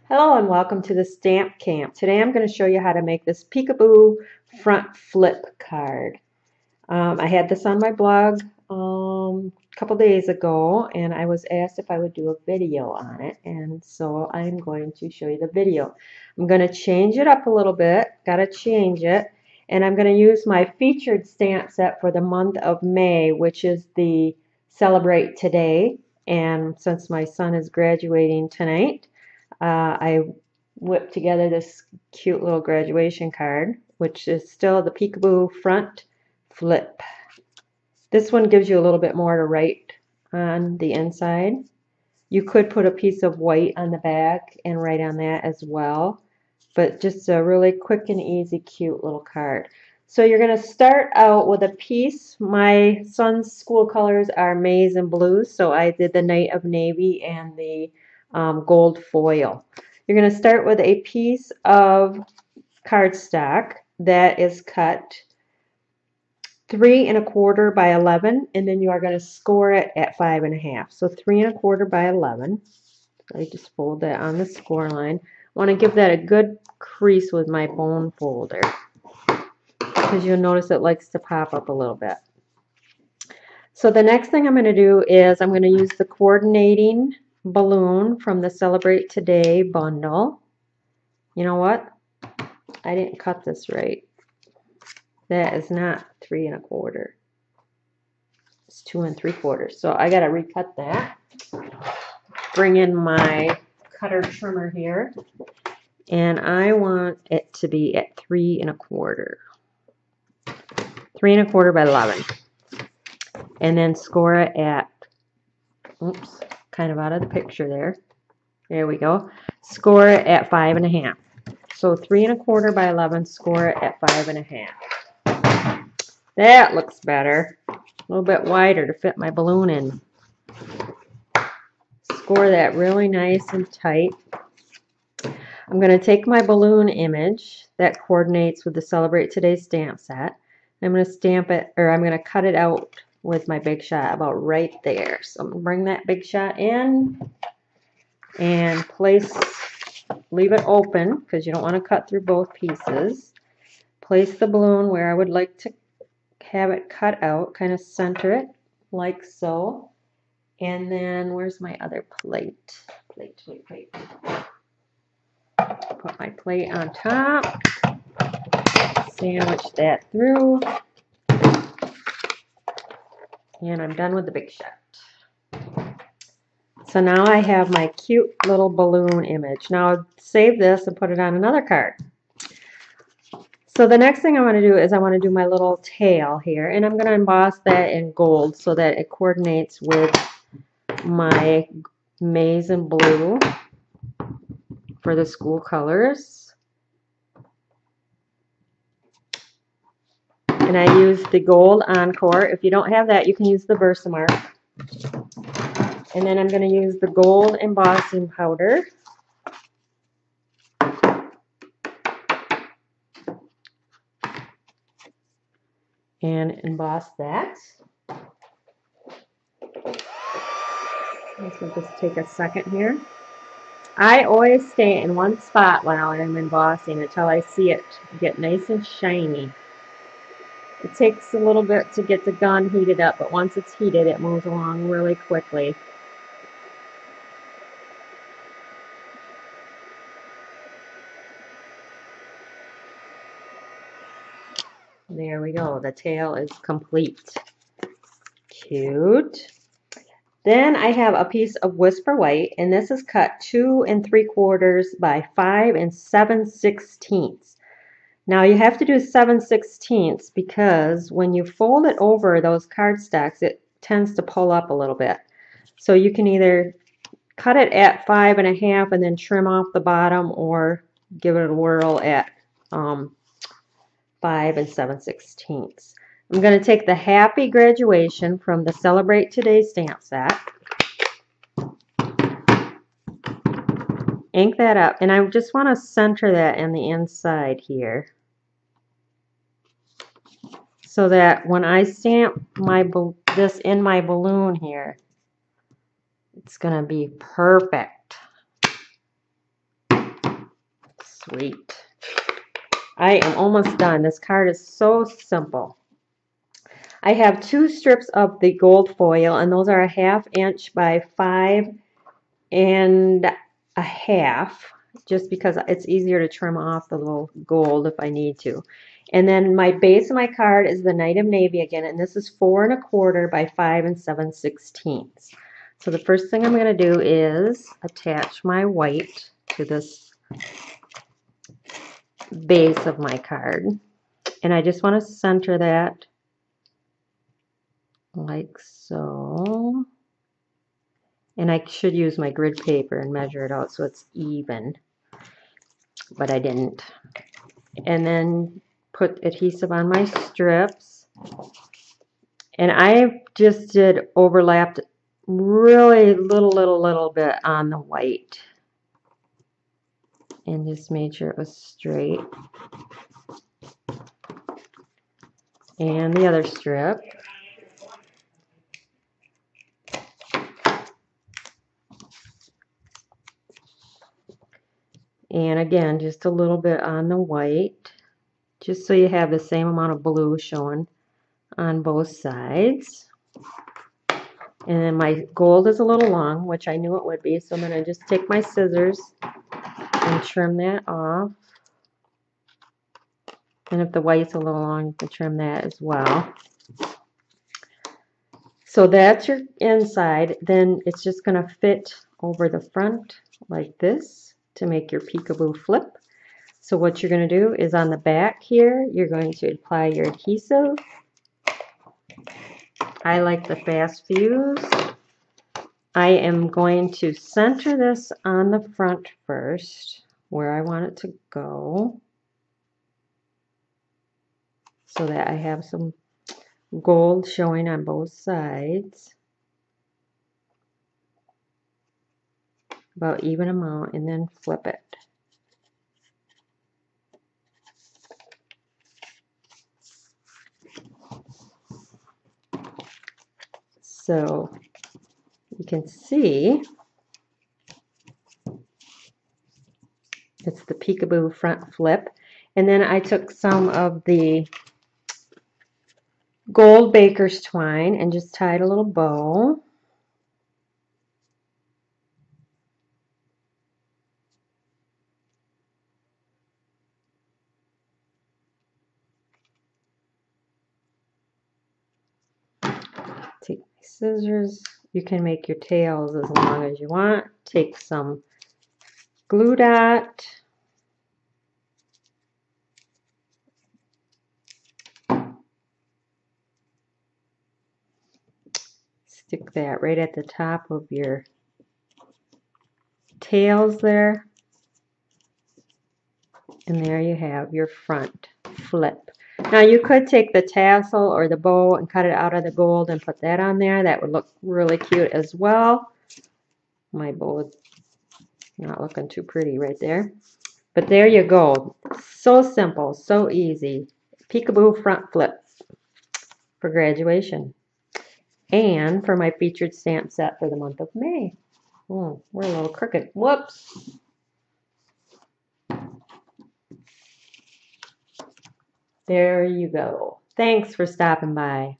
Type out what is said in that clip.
Hello and welcome to the Stamp Camp. Today I'm going to show you how to make this peekaboo front flip card. I had this on my blog a couple days ago and I was asked if I would do a video on it, and so I'm going to show you the video. I'm going to change it up a little bit, and I'm going to use my featured stamp set for the month of May, which is the Celebrate Today, and since my son is graduating tonight, I whipped together this cute little graduation card, which is still the peekaboo front flip. This one gives you a little bit more to write on the inside. You could put a piece of white on the back and write on that as well, but just a really quick and easy, cute little card. So you're going to start out with a piece. My son's school colors are maize and blue, so I did the Night of Navy and the gold foil. You're going to start with a piece of cardstock that is cut 3 1/4 by 11, and then you are going to score it at 5 1/2. So 3 1/4 by 11. I just fold that on the score line. I want to give that a good crease with my bone folder, because you'll notice it likes to pop up a little bit. So the next thing I'm going to do is I'm going to use the coordinating balloon from the Celebrate Today bundle. You know what? I didn't cut this right. That is not 3 1/4. It's 2 3/4. So I got to recut that. Bring in my cutter trimmer here, and I want it to be at 3 1/4. 3 1/4 by 11. And then score it at, oops, kind of out of the picture there. There we go. Score it at 5 1/2. So 3 1/4 by 11, score it at 5 1/2. That looks better. A little bit wider to fit my balloon in. Score that really nice and tight. I'm going to take my balloon image that coordinates with the Celebrate Today stamp set. I'm going to stamp it, or I'm going to cut it out with my Big Shot about right there. So I'm going to bring that Big Shot in and leave it open because you don't want to cut through both pieces. Place the balloon where I would like to have it cut out, kind of center it like so. And then where's my other plate? Plate. Put my plate on top, sandwich that through, and I'm done with the Big Shot. So now I have my cute little balloon image. Now I'll save this and put it on another card. So the next thing I want to do is I want to do my little tail here, and I'm going to emboss that in gold so that it coordinates with my maize and blue for the school colors. And I use the gold Encore. If you don't have that, you can use the Versamark. And then I'm going to use the gold embossing powder. And emboss that. This will just take a second here. I always stay in one spot while I'm embossing until I see it get nice and shiny. It takes a little bit to get the gun heated up, but once it's heated, it moves along really quickly. There we go. The tail is complete. Cute. Then I have a piece of Whisper White, and this is cut 2 3/4 by 5 7/16. Now you have to do 7/16 because when you fold it over those cardstocks, it tends to pull up a little bit. So you can either cut it at 5 1/2 and then trim off the bottom, or give it a whirl at 5 7/16. I'm going to take the Happy Graduation from the Celebrate Today stamp set, ink that up, and I just want to center that in the inside here so that when I stamp this in my balloon here, it's going to be perfect. sweet. I am almost done. This card is so simple. I have 2 strips of the gold foil, and those are a 1/2 inch by 5 1/2, just because it's easier to trim off the little gold if I need to. And then my base of my card is the Knight of Navy again, and this is 4 1/4 by 5 7/16. So the first thing I'm going to do is attach my white to this base of my card. And I just want to center that like so. And I should use my grid paper and measure it out so it's even, but I didn't. And then put adhesive on my strips. And I just did overlapped really little bit on the white. And just made sure it was straight. And the other strip. And again, just a little bit on the white, just so you have the same amount of blue showing on both sides. And then my gold is a little long, which I knew it would be, so I'm going to just take my scissors and trim that off. And if the white's a little long, you can trim that as well. So that's your inside. Then it's just going to fit over the front like this to make your peekaboo flip. So what you're going to do is on the back here, you're going to apply your adhesive. I like the fast fuse. I am going to center this on the front first, where I want it to go, so that I have some gold showing on both sides. About even amount, and then flip it. So you can see it's the peekaboo front flip. And then I took some of the gold baker's twine and just tied a little bow. Take my scissors. You can make your tails as long as you want. Take some glue dot. Stick that right at the top of your tails there. And there you have your front flip. Now you could take the tassel or the bow and cut it out of the gold and put that on there. That would look really cute as well. My bow is not looking too pretty right there. But there you go. So simple, so easy. Peekaboo front flip for graduation. And for my featured stamp set for the month of May. Oh, we're a little crooked. Whoops. There you go. Thanks for stopping by.